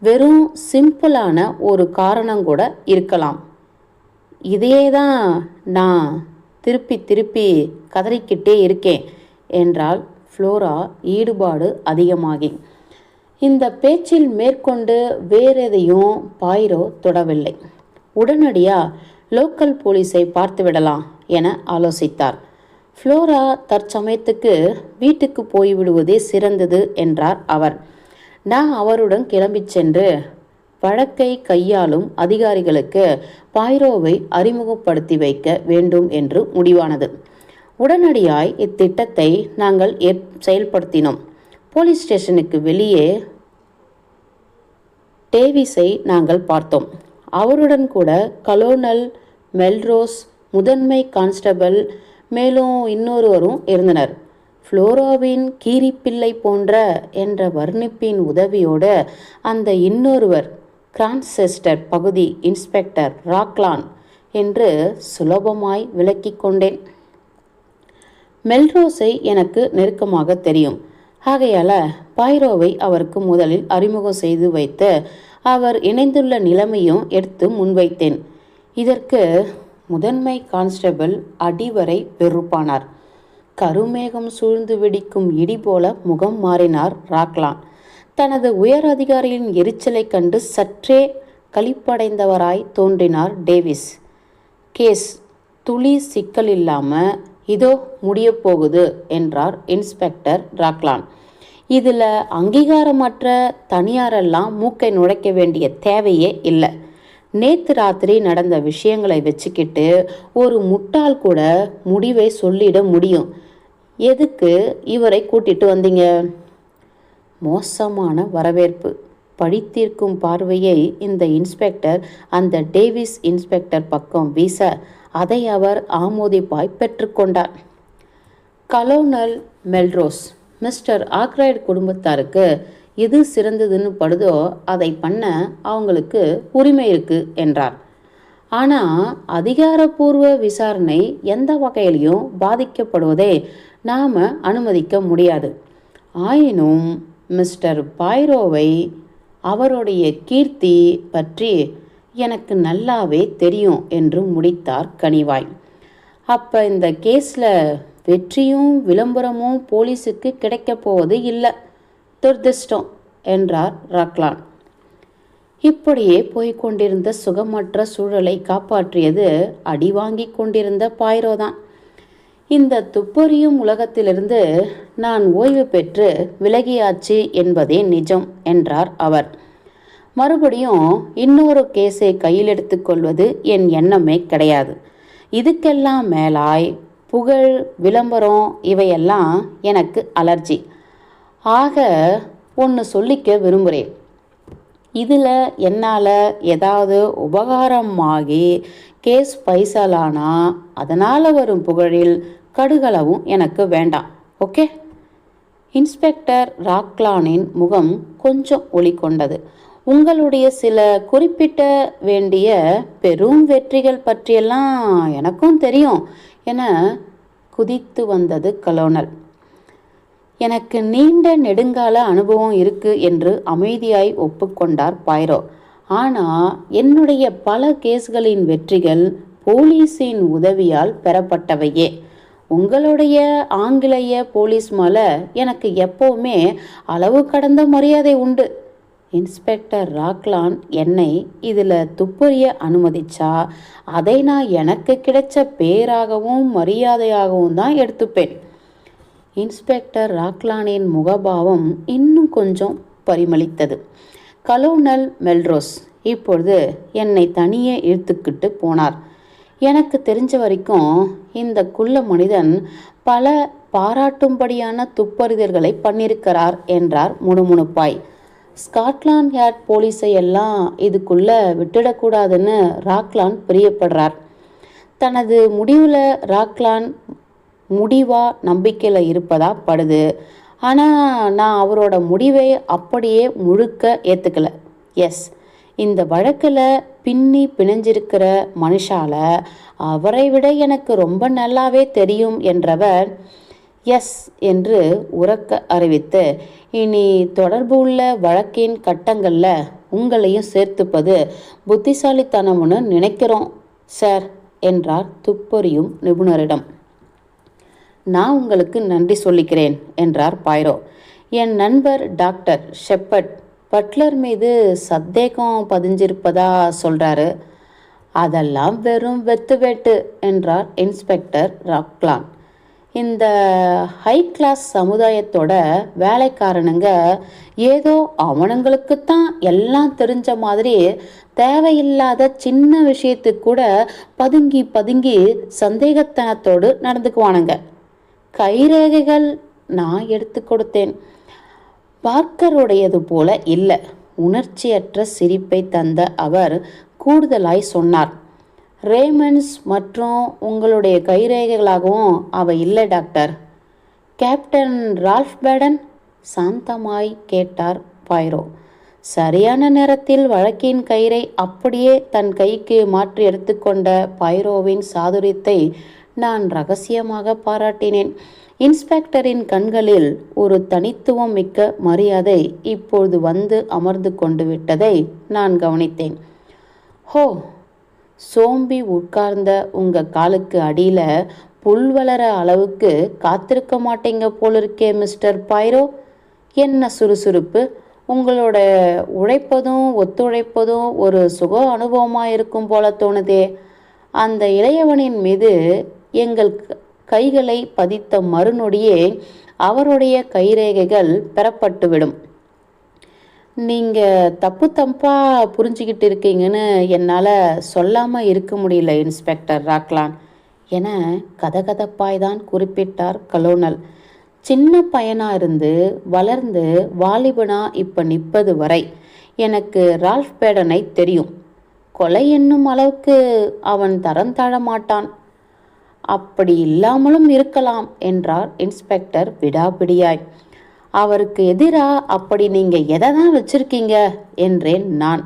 வெறும் சிம்பிளான ஒரு காரணம் கூட இருக்கலாம். இதையே தான் நான் திருப்பி திருப்பி கதறிக்கிட்டே இருக்கேன் என்றால் ஃப்ளோரா ஈடுபாடு அதிகமாகி. இந்த பேச்சில் மேற்கொண்டு வேறெதையும் பாயிரோ தொடவில்லை. உடனடியாக லோக்கல் போலீஸை பார்த்து விடலாம் என ஆலோசித்தார். ஃப்ளோரா தற்சமயத்துக்கு வீட்டுக்கு போய்விடுவதே சிறந்தது என்றார் அவர். நான் அவருடன் கிளம்பிச் சென்று வழக்கை கையாளும் அதிகாரிகளுக்கு பாய்ரோவை அறிமுகப்படுத்தி வைக்க வேண்டும் என்று முடிவானது. உடனடியாய் இத்திட்டத்தை நாங்கள் செயல்படுத்தினோம். போலீஸ் ஸ்டேஷனுக்கு வெளியே டேவிஸை நாங்கள் பார்த்தோம். அவருடன் கூட கலோனல் மெல்ரோஸ், முதன்மை கான்ஸ்டபிள், மேலும் இன்னொருவரும் இருந்தனர். ஃப்ளோராவின் கீரிப்பிள்ளை போன்ற என்ற வர்ணிப்பின் உதவியோடு அந்த இன்னொருவர் கிரான்செஸ்டர் பகுதி இன்ஸ்பெக்டர் ராக்லான் என்று சுலபமாய் விளக்கி கொண்டேன். மெல்ரோஸை எனக்கு நெருக்கமாக தெரியும். ஆகையால் பாய்ரோவை அவருக்கு முதலில் அறிமுகம் செய்து வைத்து அவர் இணைந்துள்ள நிலைமையும் எடுத்து முன்வைத்தேன். இதற்கு முதன்மை கான்ஸ்டபிள் அடிவரை வெறுப்பானார். கருமேகம் சூழ்ந்து வெடிக்கும் இடி போல முகம் மாறினார் ராக்லான். தனது உயர் அதிகாரியின் எரிச்சலை கண்டு சற்றே களிப்படைந்தவராய் தோன்றினார் டேவிஸ். கேஸ் துளி சிக்கல் இல்லாமல் இதோ முடிய போகுது என்றார் இன்ஸ்பெக்டர் ராக்லான். இதில் அங்கீகாரமற்ற தனியாரெல்லாம் மூக்கை நுழைக்க வேண்டிய தேவையே இல்லை. நேற்று ராத்திரி நடந்த விஷயங்களை வச்சுக்கிட்டு ஒரு முட்டாள் கூட முடிவை சொல்லிட முடியும். எதுக்கு இவரை கூட்டிட்டு வந்தீங்க? மோசமான வரவேற்பு, பழித்தீர்க்கும் பார்வையை இந்த இன்ஸ்பெக்டர் அந்த டேவிஸ் இன்ஸ்பெக்டர் பக்கம் வீச அதை அவர் ஆமோதிப்பாய் பெற்றுக்கொண்டார். கலோனல் மெல்ரோஸ், மிஸ்டர் ஆக்ரைட் குடும்பத்தாருக்கு எது சிறந்ததுன்னு படுதோ அதை பண்ண அவங்களுக்கு உரிமை இருக்கு என்றார். ஆனால் அதிகாரப்பூர்வ விசாரணை எந்த வகையிலையும் பாதிக்கப்படுவதை நாம் அனுமதிக்க முடியாது. ஆயினும் மிஸ்டர் பாய்ரோவை, அவருடைய கீர்த்தி பற்றி எனக்கு நல்லாவே தெரியும் என்று முடித்தார் கனிவாய். அப்போ இந்த கேஸில் வெற்றியும் விளம்பரமும் போலீஸுக்கு கிடைக்கப் போவது இல்லை, துர்திஷ்டம் என்றார் ராக்லான். இப்படியே போய்கொண்டிருந்த சுகமற்ற சூழலை காப்பாற்றியது அடி வாங்கி கொண்டிருந்த பாய்ரோதான். இந்த துப்பறியும் உலகத்திலிருந்து நான் ஓய்வு பெற்று விலகியாச்சு என்பதே நிஜம் என்றார் அவர். மறுபடியும் இன்னொரு கேஸை கையில் எடுத்துக்கொள்வது என் எண்ணமே கிடையாது. இதுக்கெல்லாம் மேலாய் புகழ், விளம்பரம் இவையெல்லாம் எனக்கு அலர்ஜி. ஆக ஒன்று சொல்லிக்க விரும்புகிறேன். இதில் என்னால் ஏதாவது உபகாரமாகி கேஸ் பைசலானா அதனால் வரும் புகழில் கடுகளவும் எனக்கு வேண்டாம். ஓகே? இன்ஸ்பெக்டர் ராக்லானின் முகம் கொஞ்சம் ஒளி கொண்டது. உங்களுடைய சில குறிப்பிட்ட வேண்டிய பெரும் வெற்றிகள் பற்றியெல்லாம் எனக்கும் தெரியும் என குதித்து வந்தது கலோனல். எனக்கு நீண்ட நெடுங்கால அனுபவம் இருக்கு என்று அமைதியாய் ஒப்புக்கொண்டார் பாய்ரோ. ஆனால் என்னுடைய பல கேஸ்களின் வெற்றிகள் போலீஸின் உதவியால் பெறப்பட்டவையே. உங்களுடைய ஆங்கிலேய போலீஸ் மேலே எனக்கு எப்போவுமே அளவு கடந்த மரியாதை உண்டு. இன்ஸ்பெக்டர் ராக்லான் என்னை இதில் துப்பறிய அனுமதிச்சா அதை நான் எனக்கு கிடைச்ச பேராகவும் மரியாதையாகவும் தான் எடுத்துப்பேன். இன்ஸ்பெக்டர் ராக்லானின் முகபாவம் இன்னும் கொஞ்சம் பரிமளித்தது. கலோனல் மெல்ரோஸ் இப்பொழுது என்னை தனியே இழுத்துக்கிட்டு போனார். எனக்கு தெரிஞ்ச வரைக்கும் இந்த குள்ள மனிதன் பல பாராட்டும்படியான துப்பறிதல்களை பண்ணியிருக்கிறார் என்றார் முணுமுணுப்பாய். ஸ்காட்லாண்ட் யார்ட் போலீஸை எல்லாம் இதுக்குள்ளே விட்டுடக்கூடாதுன்னு ராக்லான் பிரியப்படுறார். தனது முடிவில் ராக்லான் முடிவாக நம்பிக்கையில் இருப்பதா படுது. ஆனால் நான் அவரோட முடிவை அப்படியே முழுக்க ஏற்றுக்கல. எஸ், இந்த வழக்கில் பின்னி பிணைஞ்சிருக்கிற மனுஷால அவரை விட எனக்கு ரொம்ப நல்லாவே தெரியும் என்றவர் எஸ் என்று உரக்க அறிவித்து, இனி தொடர்பு உள்ள வழக்கின் கட்டங்களில் உங்களையும் சேர்த்துப்பது புத்திசாலித்தனம்னு நினைக்கிறோம் சார் என்றார் துப்பறியும் நிபுணரிடம். நான் உங்களுக்கு நன்றி சொல்லிக்கிறேன் என்றார் பாய்ரோ. என் நண்பர் டாக்டர் ஷெப்பர்ட் பட்லர் மீது சந்தேகம் பதிஞ்சிருப்பதா சொல்கிறாரு. அதெல்லாம் வெறும் வெத்து வேட்டு என்றார் இன்ஸ்பெக்டர் ராக்லான். இந்த ஹை கிளாஸ் சமுதாயத்தோட வேலைக்காரனுங்க ஏதோ அவனுங்களுக்குத்தான் எல்லாம் தெரிஞ்ச மாதிரி தேவையில்லாத சின்ன விஷயத்துக்கு கூட பதுங்கி பதுங்கி சந்தேகத்தனத்தோடு நடந்துக்குவானுங்க. கைரேகைகள் நான் எடுத்து கொடுத்தேன். பார்க்கருடையது போல இல்லை. உணர்ச்சியற்ற சிரிப்பை தந்த அவர் கூடுதலாய் சொன்னார். ரேமண்ட்ஸ் மற்றும் உங்களுடைய கைரேகைகளாகவும் அவை இல்லை டாக்டர். கேப்டன் ரால்ஃப் பேடன் சாந்தமாய் கேட்டார் பைரோ. சரியான நேரத்தில் வழக்கின் கயிறை அப்படியே தன் கைக்கு மாற்றி எடுத்துக்கொண்ட பைரோவின் சாதுரியத்தை நான் ரகசியமாக பாராட்டினேன். இன்ஸ்பெக்டரின் கண்களில் ஒரு தனித்துவம் மிக்க மரியாதை இப்பொழுது வந்து அமர்ந்து கொண்டு விட்டதை நான் கவனித்தேன். ஹோ, சோம்பி உட்கார்ந்த உங்க காலுக்கு அடியில புல் வளர அளவுக்கு காத்திருக்க மாட்டீங்க போலிருக்கே மிஸ்டர் பைரோ. என்ன சுறுசுறுப்பு! உங்களோட உழைப்பதும் ஒத்துழைப்பதும் ஒரு சுக அனுபவமாக இருக்கும் போல தோணுதே. அந்த இளையவனின் மீது எங்கள் கைகளை பதித்த மறுநொடியே அவருடைய கைரேகைகள் பெறப்பட்டுவிடும். நீங்கள் தப்பாக புரிஞ்சுக்கிட்டு இருக்கீங்கன்னு என்னால் சொல்லாமல் இருக்க முடியல இன்ஸ்பெக்டர் ராக்லான் என கதகதப்பாய்தான் குறிப்பிட்டார் கலோனல். சின்ன பையனாக இருந்து வளர்ந்து வாலிபனா இப்போ நிற்பது வரை எனக்கு ரால்ஃப் பேடனை தெரியும். கொலை என்னும் அளவுக்கு அவன் தரம் தாழ மாட்டான். அப்படி இல்லாமலும் இருக்கலாம் என்றார் இன்ஸ்பெக்டர் விடாபிடியாய். அவருக்கு எதிராக அப்படி நீங்கள் எதை தான் வச்சிருக்கீங்க என்றேன் நான்.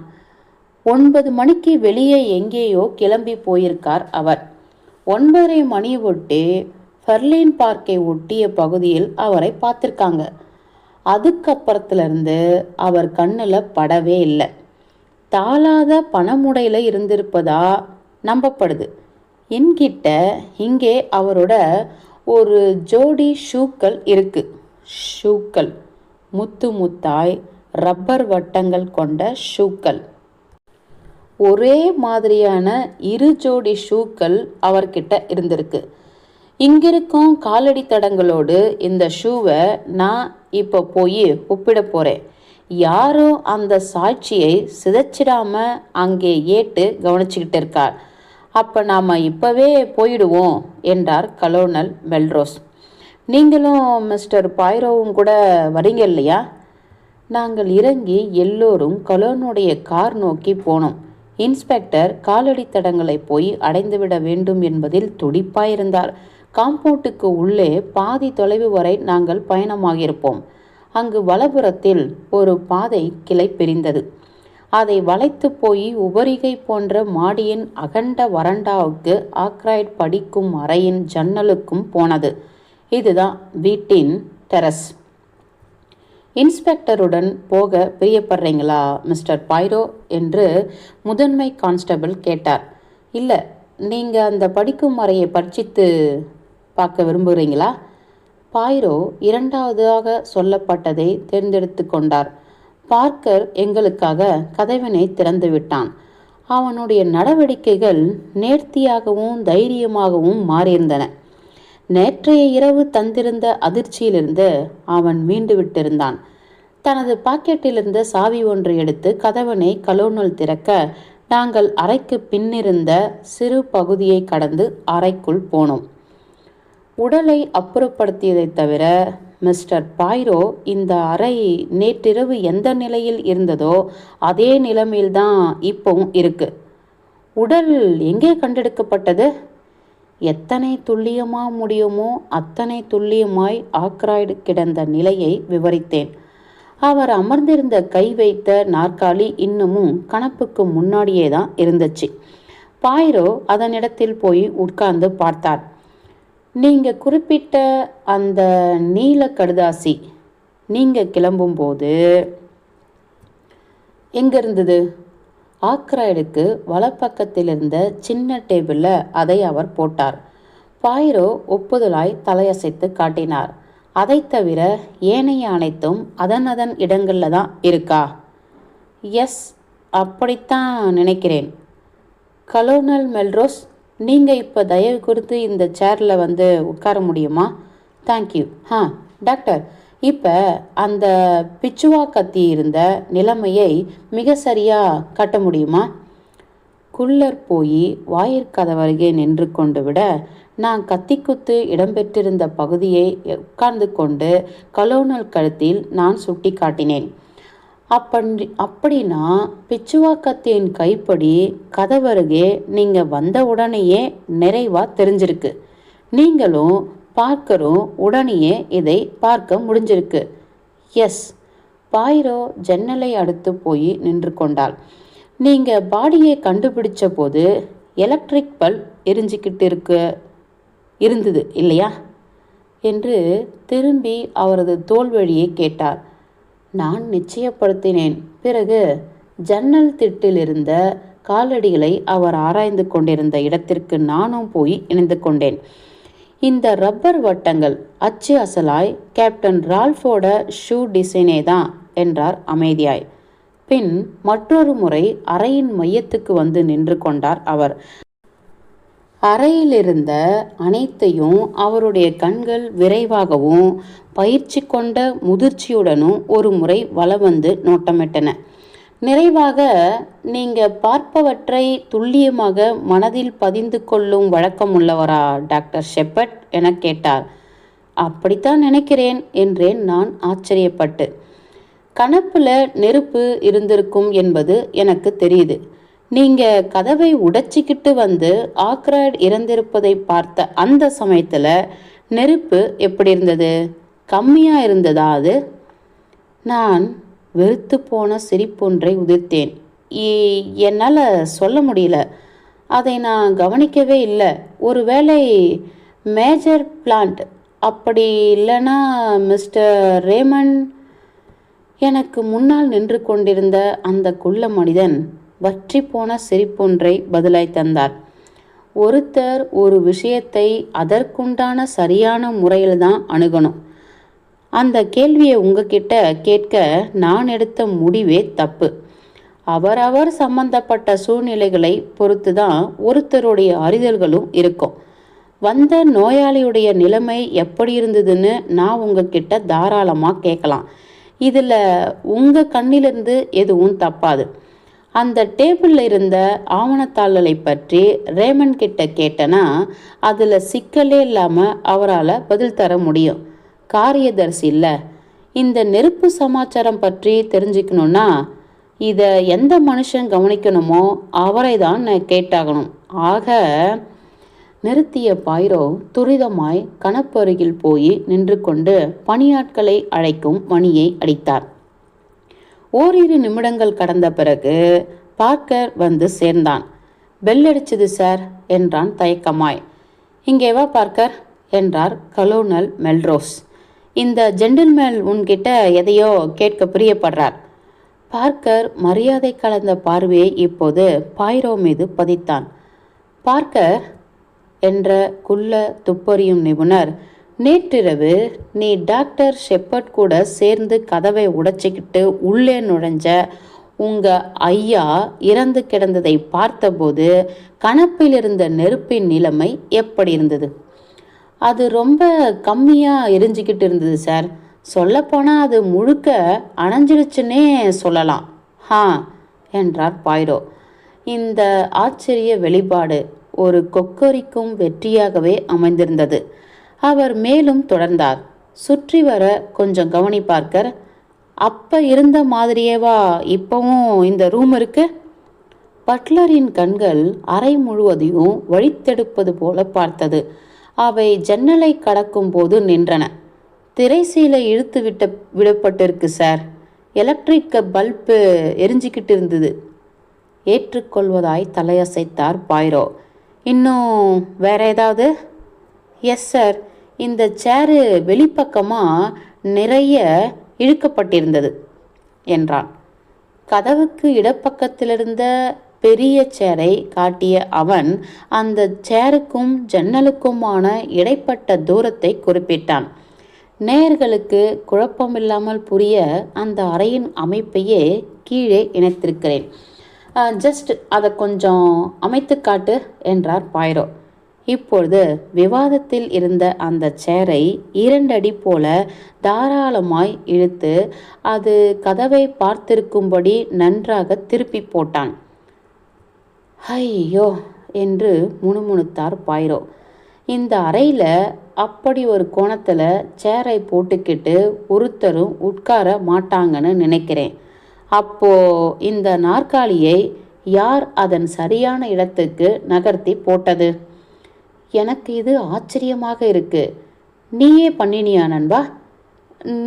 9 மணிக்கு வெளியே எங்கேயோ கிளம்பி போயிருக்கார் அவர். 9:30 மணி ஒட்டி ஃபெர்லின் பார்க்கை ஒட்டிய பகுதியில் அவரை பார்த்துருக்காங்க. அதுக்கப்புறத்துலேருந்து அவர் கண்ணில் படவே இல்லை. தாளாத பணமுடையில் இருந்திருப்பதா நம்பப்படுது. என்கிட்ட இங்கே அவரோட ஒரு ஜோடி ஷூக்கள் இருக்கு. ஷூக்கள் முத்து முத்தாய் ரப்பர் வட்டங்கள் கொண்ட ஷூக்கள். ஒரே மாதிரியான 2 ஜோடி ஷூக்கள் அவர்கிட்ட இருந்திருக்கு. இங்கிருக்கும் காலடி தடங்களோடு இந்த ஷூவை நான் இப்போ போய் ஒப்பிட போகிறேன். யாரும் அந்த சாட்சியை சிதைச்சிடாம அங்கே ஏட்டு கவனிச்சுக்கிட்டு இருக்கார். அப்போ நாம் இப்போவே போயிடுவோம் என்றார் கலோனல் மெல்ரோஸ். நீங்களும் மிஸ்டர் பைரோவும் கூட வரீங்க இல்லையா? நாங்கள் இறங்கி எல்லோரும் கலோனுடைய கார் நோக்கி போனோம். இன்ஸ்பெக்டர் காலடி தடங்களை போய் அடைந்துவிட வேண்டும் என்பதில் துடிப்பாயிருந்தார். காம்பவுண்டுக்கு உள்ளே பாதி தொலைவு வரை நாங்கள் பயணமாகியிருப்போம். அங்கு வலப்புறத்தில் ஒரு பாதை கிளை பிரிந்தது. அதை வளைத்து போய் உபரிகை போன்ற மாடியின் அகண்ட வறண்டாவுக்கு ஆக்ராய்ட் படிக்கும் அறையின் ஜன்னலுக்கும் போனது. இதுதான் வீட்டின் டெரஸ். இன்ஸ்பெக்டருடன் போக பிரியப்படுறீங்களா மிஸ்டர் பைரோ என்று முதன்மை கான்ஸ்டபிள் கேட்டார். இல்லை, நீங்கள் அந்த படிக்கும் அறையை பரிசித்து பார்க்க விரும்புகிறீங்களா? பைரோ இரண்டாவதாக சொல்லப்பட்டதை தேர்ந்தெடுத்து கொண்டார். பார்க்கர் எங்களுக்காக கதவினை திறந்து விட்டான். அவனுடைய நடவடிக்கைகள் நேர்த்தியாகவும் தைரியமாகவும் மாறியிருந்தன. நேற்றைய இரவு தந்திருந்த அதிர்ச்சியிலிருந்து அவன் மீண்டு விட்டிருந்தான். தனது பாக்கெட்டிலிருந்த சாவி ஒன்றை எடுத்து கதவனை கலோனல் திறக்க நாங்கள் அறைக்கு பின்னிருந்த சிறு பகுதியை கடந்து அறைக்குள் போனோம். உடலை அப்புறப்படுத்தியதை தவிர மிஸ்டர் பைரோ இந்த அறை நேற்றிரவு எந்த நிலையில் இருந்ததோ அதே நிலைமையில்தான் இப்பவும் இருக்கு. உடல் எங்கே கண்டெடுக்கப்பட்டது? எத்தனை துல்லியமாக முடியுமோ அத்தனை துல்லியமாய் ஆக்ராய்டு கிடந்த நிலையை விவரித்தேன். அவர் அமர்ந்திருந்த கை வைத்த நாற்காலி இன்னமும் கணப்புக்கு முன்னாடியே தான் இருந்துச்சு. பைரோ அதனிடத்தில் போய் உட்கார்ந்து பார்த்தார். நீங்கள் குறிப்பிட்ட அந்த நீல கடுதாசி நீங்கள் கிளம்பும்போது எங்கே இருந்தது? ஆக்ராய்டுக்கு வலப்பக்கத்தில் இருந்த சின்ன டேபிளில் அதை அவர் போட்டார். பைரோ ஒப்புதலாய் தலையசைத்து காட்டினார். அதை தவிர ஏனைய அனைத்தும் அதன் இடங்களில் தான் இருக்கா? எஸ், அப்படித்தான் நினைக்கிறேன். கலோனல் மெல்ரோஸ், நீங்கள் இப்போ தயவு குறித்து இந்த சேரில் வந்து உட்கார முடியுமா? தேங்க்யூ. டாக்டர், இப்போ அந்த பிச்சுவா கத்தி இருந்த நிலைமையை மிக சரியாக கட்ட முடியுமா? குள்ளர் போய் வாயிற்கதவருகே நின்று கொண்டு விட, நான் கத்திக்குத்து இடம்பெற்றிருந்த பகுதியை உட்கார்ந்து கொண்டு கலோனல் கழுத்தில் நான் சுட்டி காட்டினேன். அப்படின்னா பிச்சுவா கத்தியின் கைப்படி கதவருகே நீங்கள் வந்த உடனேயே நிறைவாக தெரிஞ்சிருக்கு. நீங்களும் பார்க்கரும் உடனேயே இதை பார்க்க முடிஞ்சிருக்கு. எஸ். பாயிரோ ஜன்னலை அடுத்து போய் நின்று கொண்டாள். நீங்கள் பாடியை கண்டுபிடிச்ச போது எலக்ட்ரிக் பல்ப் எரிஞ்சிக்கிட்டு இருந்தது இல்லையா என்று திரும்பி அவரது தோள் வழியை கேட்டார். நான் நிச்சயப்படுத்தினேன். பிறகு ஜன்னல் திட்டில் இருந்த காலடிகளை அவர் ஆராய்ந்து கொண்டிருந்த இடத்திற்கு நானும் போய் இணைந்து கொண்டேன். இந்த ரப்பர் வட்டங்கள் அச்சு அசலாய் கேப்டன் ரால்ஃபோட ஷூ டிசைனே தான் என்றார் அமைதியாய். பின் மற்றொரு முறை அறையின் மையத்துக்கு வந்து நின்று கொண்டார் அவர். அறையிலிருந்த அனைத்தையும் அவருடைய கண்கள் விரைவாகவும் பயிற்சி கொண்ட முதிர்ச்சியுடனும் ஒரு முறை வலம் வந்து நோட்டமிட்டன. நிறைவாக, நீங்கள் பார்ப்பவற்றை துல்லியமாக மனதில் பதிந்து கொள்ளும் வழக்கம் உள்ளவரா டாக்டர் ஷெப்பர்ட் என கேட்டார். அப்படித்தான் நினைக்கிறேன் என்றேன் நான் ஆச்சரியப்பட்டு. கணப்பில் நெருப்பு இருந்திருக்கும் என்பது எனக்கு தெரியுது. நீங்கள் கதவை உடைச்சிக்கிட்டு வந்து ஆக்ராய்ட் இறந்திருப்பதை பார்த்த அந்த சமயத்தில் நெருப்பு எப்படி இருந்தது? கம்மியாக இருந்ததா அது? நான் வெறுத்து போன சிரிப்பொன்றை உதிர்த்தேன். என்னால் சொல்ல முடியல. அதை நான் கவனிக்கவே இல்லை. ஒருவேளை மேஜர் பிளான்ட், அப்படி இல்லைன்னா மிஸ்டர் ரேமண்ட். எனக்கு முன்னால் நின்று கொண்டிருந்த அந்த குள்ள மனிதன் வற்றி போன சிரிப்பொன்றை பதிலாய் தந்தார். ஒருத்தர் ஒரு விஷயத்தை அதற்குண்டான சரியான முறையில் தான் அணுகணும். அந்த கேள்வியை உங்ககிட்ட கேட்க நான் எடுத்த முடிவே தப்பு. அவரவர் சம்பந்தப்பட்ட சூழ்நிலைகளை பொறுத்து தான் ஒருத்தருடைய அறிதல்களும் இருக்கும். வந்த நோயாளியுடைய நிலைமை எப்படி இருந்ததுன்னு நான் உங்ககிட்ட தாராளமாக கேட்கலாம். இதில் உங்கள் கண்ணிலிருந்து எதுவும் தப்பாது. அந்த டேபிளில் இருந்த ஆவணத்தாள்களை பற்றி ரேமண்ட் கிட்ட கேட்டனா அதில் சிக்கலே இல்லாமல் அவரால் பதில் தர முடியும். காரியதர்சி இல்லை. இந்த நெருப்பு சமாச்சாரம் பற்றி தெரிஞ்சுக்கணுன்னா இதை எந்த மனுஷன் கவனிக்கணுமோ அவரை தான் நான் கேட்டாகணும். ஆக நிறுத்திய பாயிரோ துரிதமாய் கணப்பருகில் போய் நின்று கொண்டு பணியாட்களை அழைக்கும் மணியை அடித்தார். ஓரிரு நிமிடங்கள் கடந்த பிறகு பார்க்கர் வந்து சேர்ந்தான். பெல் அடிச்சது சார் என்றான் தயக்கமாய். இங்கே வா பார்க்கர் என்றார் கலோனல் மெல்ரோஸ். இந்த ஜென்டில்மேன் உன்கிட்ட எதையோ கேட்க பிரியப்படுறார். பார்க்கர் மரியாதை கலந்த பார்வையை இப்போது பாயிரோ மீது பதித்தான். பார்க்கர் என்ற குள்ள துப்பறியும் நிபுணர், நேற்றிரவு நீ டாக்டர் ஷெப்பர்ட் கூட சேர்ந்து கதவை உடைச்சிக்கிட்டு உள்ளே நுழைஞ்ச உங்க ஐயா இறந்து கிடந்ததை பார்த்தபோது கணப்பில் இருந்த நெருப்பின் நிலைமை எப்படி இருந்தது? அது ரொம்ப கம்மியாக எரிஞ்சிக்கிட்டு இருந்தது சார். சொல்லப்போனால் அது முழுக்க அணைஞ்சிடுச்சுன்னே சொல்லலாம். என்றார் பாயிரோ. இந்த ஆச்சரிய வெளிப்பாடு ஒரு கொக்கரிக்கும் வெற்றியாகவே அமைந்திருந்தது. அவர் மேலும் தொடர்ந்தார். சுற்றி வர கொஞ்சம் கவனி பார்க்கர். அப்போ இருந்த மாதிரியேவா இப்போவும் இந்த ரூம் இருக்கு? பட்லரின் கண்கள் அறை முழுவதையும் வழித்தெடுப்பது போல பார்த்தது. அவை ஜன்னலை கடக்கும் போது நின்றன. திரைசீலை இழுத்து விடப்பட்டிருக்கு சார். எலக்ட்ரிக் பல்பு எரிஞ்சிக்கிட்டு இருந்தது. ஏற்றுக்கொள்வதாய் தலையசைத்தார் பாயிரோ. இன்னும் வேற ஏதாவது? எஸ் சார், இந்த சேரு வெளிப்பக்கமாக நிறைய இழுக்கப்பட்டிருந்தது என்றான். கதவுக்கு இடப்பக்கத்திலிருந்த பெரிய சேரை காட்டிய அவன் அந்த சேருக்கும் ஜன்னலுக்குமான இடைப்பட்ட தூரத்தை குறிப்பிட்டான். நேயர்களுக்கு குழப்பமில்லாமல் புரிய அந்த அறையின் அமைப்பையே கீழே இணைத்திருக்கிறேன். ஜஸ்ட் அதை கொஞ்சம் அமைத்து காட்டு என்றார் பாய்ரோ. இப்பொழுது விவாதத்தில் இருந்த அந்த சேரை 2 அடி போல தாராளமாய் இழுத்து அது கதவை பார்த்திருக்கும்படி நன்றாக திருப்பி போட்டான். ஐயோ என்று முணுமுணுத்தார் பாய்ரோ. இந்த அறையில் அப்படி ஒரு கோணத்தில் சேரை போட்டுக்கிட்டு ஒருத்தரும் உட்கார மாட்டாங்கன்னு நினைக்கிறேன். அப்போ இந்த நாற்காலியை யார் அதன் சரியான இடத்துக்கு நகர்த்தி போட்டது? எனக்கு இது ஆச்சரியமாக இருக்கு. நீயே பண்ணினியா நண்பா?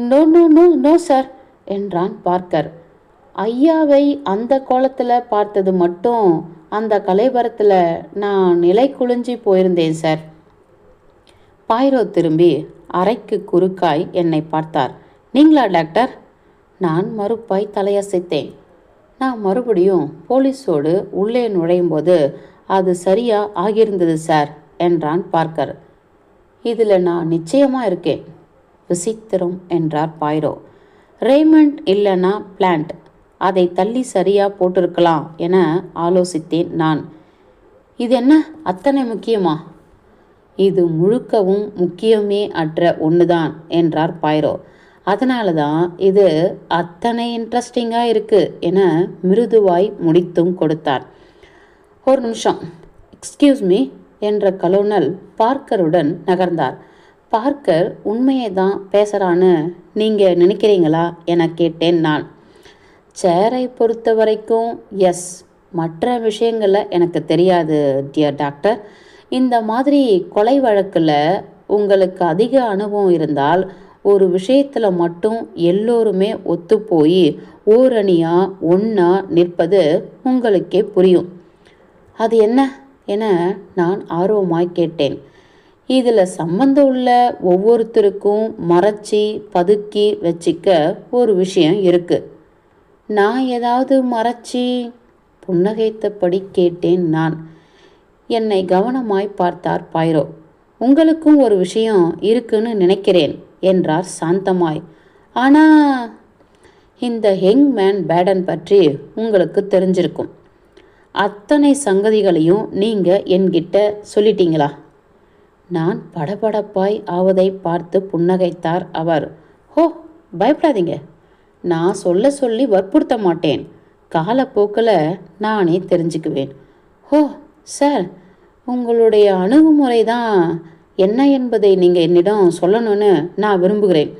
No no no no sir என்றான் பார்க்கர். ஐயாவை அந்த கோலத்தில் பார்த்தது மட்டும் அந்த கலைபரத்தில் நான் நிலை குளிஞ்சி போயிருந்தேன் சார். பாய்ரோ திரும்பி அறைக்கு குறுக்காய் என்னை பார்த்தார். நீங்களா டாக்டர்? நான் மறுப்பாய் தலையசைத்தேன். நான் மறுபடியும் போலீஸோடு உள்ளே நுழையும் போது அது சரியா ஆகியிருந்தது சார் என்றான் பார்க்கர். இதில் நான் நிச்சயமாக இருக்கேன். விசித்திரம் என்றார் பாய்ரோ. ரேமண்ட் இல்லைன்னா பிளான்ட், அதை தள்ளி சரியா போட்டிருக்கலாம் என ஆலோசித்தேன் நான். இது என்ன அத்தனை முக்கியமா? இது முழுக்கவும் முக்கியமே அற்ற ஒன்றுதான் என்றார் பாய்ரோ. அதனால தான் இது அத்தனை இன்ட்ரெஸ்டிங்காக இருக்கு என மிருதுவாய் முடித்தும் கொடுத்தார். ஒரு நிமிஷம், எக்ஸ்கியூஸ் மீ என்ற கலோனல் பார்க்கருடன் நகர்ந்தார். பார்க்கர் உண்மையை தான் பேசுகிறான்னு நீங்கள் நினைக்கிறீங்களா என கேட்டேன் நான். சேரை பொறுத்த வரைக்கும் எஸ், மற்ற விஷயங்களில் எனக்கு தெரியாது டியர் டாக்டர். இந்த மாதிரி கொலை வழக்கில் உங்களுக்கு அதிக அனுபவம் இருந்தால் ஒரு விஷயத்தில் மட்டும் எல்லோருமே ஒத்துப்போய் ஓரணியாக ஒன்றா நிற்பது உங்களுக்கே புரியும். அது என்ன என நான் ஆர்வமாய் கேட்டேன். இதில் சம்பந்தம் உள்ள ஒவ்வொருத்தருக்கும் மறைச்சி பதுக்கி வச்சிக்க ஒரு விஷயம் இருக்குது. நான் ஏதாவது மறைச்சி? புன்னகைத்தபடி கேட்டேன் நான். என்னை கவனமாய் பார்த்தார் பாய்ரோ. உங்களுக்கும் ஒரு விஷயம் இருக்குன்னு நினைக்கிறேன் என்றார் சாந்தமாய். ஆனால் இந்த யங் மேன் பேடன் பற்றி உங்களுக்கு தெரிஞ்சிருக்கும். அத்தனை சங்கதிகளையும் நீங்கள் என்கிட்ட சொல்லிட்டீங்களா? நான் படபடப்பாய் ஆவதை பார்த்து புன்னகைத்தார் அவர். ஹோ, பயப்படாதீங்க, நான் சொல்ல சொல்லி வற்புறுத்த மாட்டேன். காலப்போக்கில் நானே தெரிஞ்சுக்குவேன். ஹோ சார், உங்களுடைய அணுகுமுறை தான் என்ன என்பதை நீங்கள் என்னிடம் சொல்லணும்னு நான் விரும்புகிறேன்.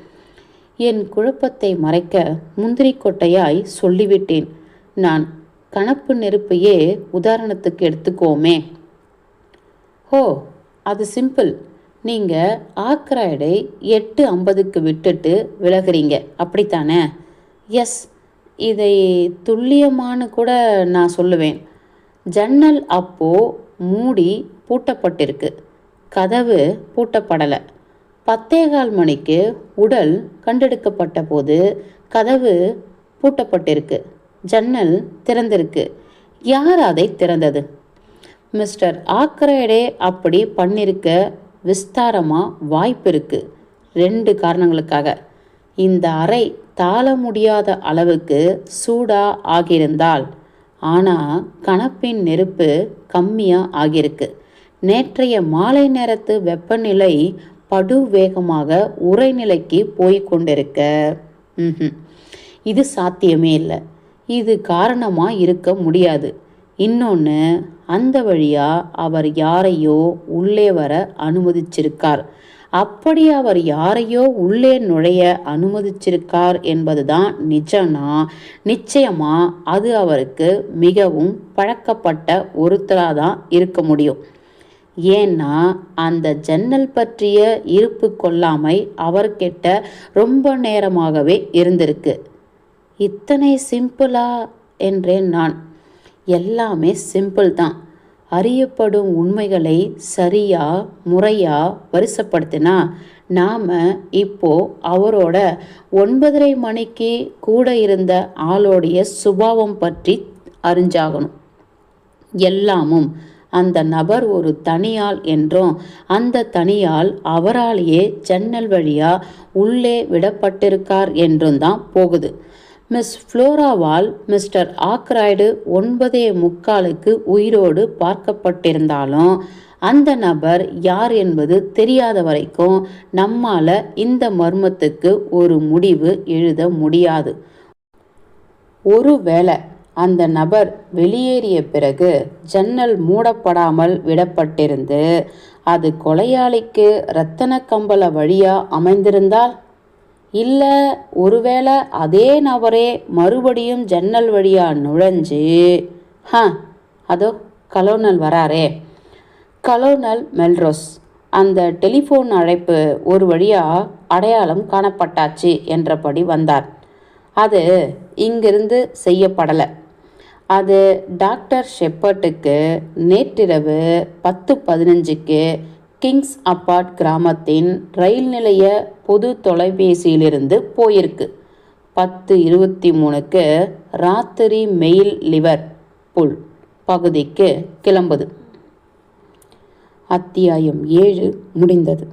என் குழப்பத்தை மறைக்க முந்திரி கொட்டையாய் சொல்லிவிட்டேன் நான். கணப்பு நெருப்பையே உதாரணத்துக்கு எடுத்துக்கோமே. ஹோ, அது சிம்பிள். நீங்கள் ஆக்ராய்டை 8:50க்கு விட்டுட்டு விலகிறீங்க, அப்படித்தானே? எஸ், இதை துல்லியமானு கூட நான் சொல்லுவேன். ஜன்னல் அப்போது மூடி பூட்டப்பட்டிருக்கு, கதவு பூட்டப்படலை. 10:15 மணிக்கு உடல் கண்டெடுக்கப்பட்ட போது கதவு பூட்டப்பட்டிருக்கு, ஜன்னல் திறந்திருக்கு. யார் அதை திறந்தது? மிஸ்டர் ஆக்ரைடே அப்படி பண்ணியிருக்க விஸ்தாரமாக வாய்ப்பு இருக்குது. 2 காரணங்களுக்காக. இந்த அறை தாழ முடியாத அளவுக்கு சூடாக ஆகியிருந்தால், ஆனால் கணப்பின் நெருப்பு கம்மியாக ஆகியிருக்கு. நேற்றைய மாலை நேரத்து வெப்பநிலை படு வேகமாக உறைநிலைக்கு போய்கொண்டிருக்க இது சாத்தியமே இல்லை. இது காரணமாக இருக்க முடியாது. இன்னொன்று, அந்த வழியாக அவர் யாரையோ உள்ளே வர அனுமதிச்சிருக்கார். அப்படி அவர் யாரையோ உள்ளே நுழைய அனுமதிச்சிருக்கார் என்பது தான் நிச்சயமாக அது அவருக்கு மிகவும் பழக்கப்பட்ட ஒருத்தராக தான் இருக்க முடியும். ஏன்னா அந்த ஜன்னல் பற்றிய இருப்பு கொள்ளாமை அவர்கிட்ட ரொம்ப நேரமாகவே இருந்திருக்கு. இத்தனை சிம்பிளா என்றேன் நான். எல்லாமே சிம்பிள் தான். அறியப்படும் உண்மைகளை சரியா முறையா வரிசைப்படுத்தினா நாம் இப்போ அவரோட 9:30 மணிக்கு கூட இருந்த ஆளோடைய சுபாவம் பற்றி அறிஞ்சாகணும். எல்லாமும் அந்த நபர் ஒரு தனியாள் என்றும் அந்த தனியாள் அவராலேயே ஜன்னல் வழியா உள்ளே விடப்பட்டிருக்கார் என்றும் தான் போகுது. மிஸ் ஃப்ளோராவால் மிஸ்டர் ஆக்ராய்டு 9:45 உயிரோடு பார்க்கப்பட்டிருந்தாலும் அந்த நபர் யார் என்பது தெரியாத வரைக்கும் நம்மால் இந்த மர்மத்துக்கு ஒரு முடிவு எழுத முடியாது. ஒருவேளை அந்த நபர் வெளியேறிய பிறகு ஜன்னல் மூடப்படாமல் விடப்பட்டிருந்து அது கொலையாளிக்கு இரத்தன கம்பள வழியா அமைந்திருந்தால், இல்லை ஒருவேளை அதே நபரே மறுபடியும் ஜன்னல் வழியா நுழைஞ்சு அதோ கலோனல் வராரே, கலோனல் மெல்ரோஸ், அந்த டெலிஃபோன் அழைப்பு ஒரு வழியா அடையாளம் காணப்பட்டாச்சு என்றபடி வந்தார். அது இங்கிருந்து செய்யப்படலை. அது டாக்டர் ஷெப்பர்ட்டுக்கு நேற்றிரவு 10:15க்கு கிங்ஸ் அப்பார்ட் கிராமத்தின் ரயில் நிலைய பொது தொலைபேசியிலிருந்து போயிருக்கு. 10:23க்கு ராத்திரி மெயில் லிவர்பூல் பகுதிக்கு கிளம்புது. அத்தியாயம் 7 முடிந்தது.